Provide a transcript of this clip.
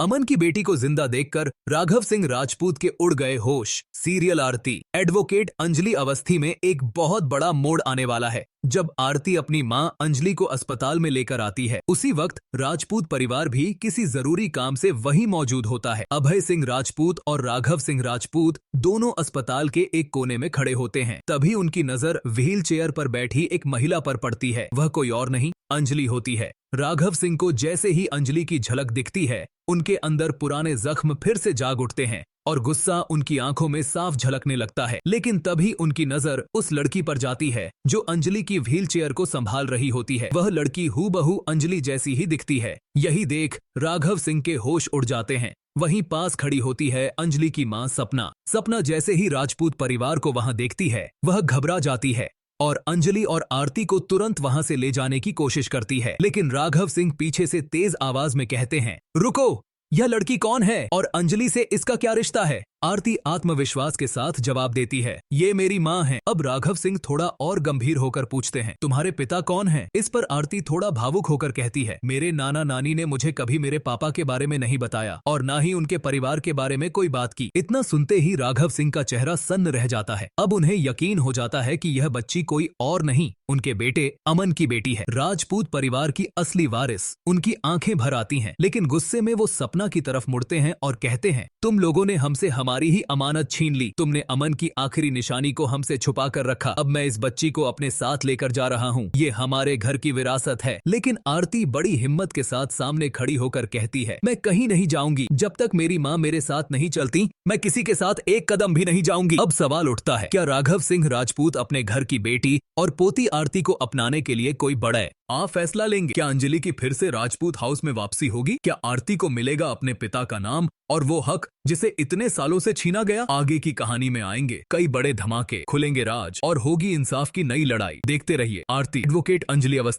अमन की बेटी को जिंदा देखकर राघव सिंह राजपूत के उड़ गए होश। सीरियल आरती। एडवोकेट अंजलि अवस्थी में एक बहुत बड़ा मोड़ आने वाला है। जब आरती अपनी मां अंजलि को अस्पताल में लेकर आती है, उसी वक्त राजपूत परिवार भी किसी जरूरी काम से वहीं मौजूद होता है। अभय सिंह राजपूत और राघव सिंह राजपूत दोनों अस्पताल के एक कोने में खड़े होते हैं। तभी उनकी नजर व्हील चेयर पर बैठी एक महिला पर पड़ती है। वह कोई और नहीं, अंजलि होती है। राघव सिंह को जैसे ही अंजलि की झलक दिखती है, उनके अंदर पुराने जख्म फिर से जाग उठते हैं और गुस्सा उनकी आंखों में साफ झलकने लगता है। लेकिन तभी उनकी नजर उस लड़की पर जाती है जो अंजलि की व्हील चेयर को संभाल रही होती है। वह लड़की हूबहू अंजलि जैसी ही दिखती है। यही देख राघव सिंह के होश उड़ जाते हैं। वहीं पास खड़ी होती है अंजलि की मां सपना। सपना जैसे ही राजपूत परिवार को वहां देखती है, वह घबरा जाती है और अंजलि और आरती को तुरंत वहां से ले जाने की कोशिश करती है। लेकिन राघव सिंह पीछे से तेज आवाज में कहते हैं, रुको, यह लड़की कौन है और अंजलि से इसका क्या रिश्ता है? आरती आत्मविश्वास के साथ जवाब देती है, ये मेरी माँ है। अब राघव सिंह थोड़ा और गंभीर होकर पूछते हैं, तुम्हारे पिता कौन है? इस पर आरती थोड़ा भावुक होकर कहती है, मेरे नाना नानी ने मुझे कभी मेरे पापा के बारे में नहीं बताया और ना ही उनके परिवार के बारे में कोई बात की। इतना सुनते ही राघव सिंह का चेहरा सन्न रह जाता है। अब उन्हें यकीन हो जाता है कि यह बच्ची कोई और नहीं, उनके बेटे अमन की बेटी है। राजपूत परिवार की असली वारिस। उनकी आंखें भर आती हैं, लेकिन गुस्से में वो सपना की तरफ मुड़ते हैं और कहते हैं, तुम लोगों ने हमसे हमारी ही अमानत छीन ली। तुमने अमन की आखिरी निशानी को हमसे छुपा कर रखा। अब मैं इस बच्ची को अपने साथ लेकर जा रहा हूँ। ये हमारे घर की विरासत है। लेकिन आरती बड़ी हिम्मत के साथ सामने खड़ी होकर कहती है, मैं कहीं नहीं जाऊंगी। जब तक मेरी माँ मेरे साथ नहीं चलती, मैं किसी के साथ एक कदम भी नहीं जाऊंगी। अब सवाल उठता है, क्या राघव सिंह राजपूत अपने घर की बेटी और पोती आरती को अपनाने के लिए कोई बड़ा फैसला लेंगे? क्या अंजलि की फिर से राजपूत हाउस में वापसी होगी? क्या आरती को मिलेगा अपने पिता का नाम और वो हक जिसे इतने सालों से छीना गया? आगे की कहानी में आएंगे कई बड़े धमाके, खुलेंगे राज और होगी इंसाफ की नई लड़ाई। देखते रहिए आरती। एडवोकेट अंजलि अवस्थी।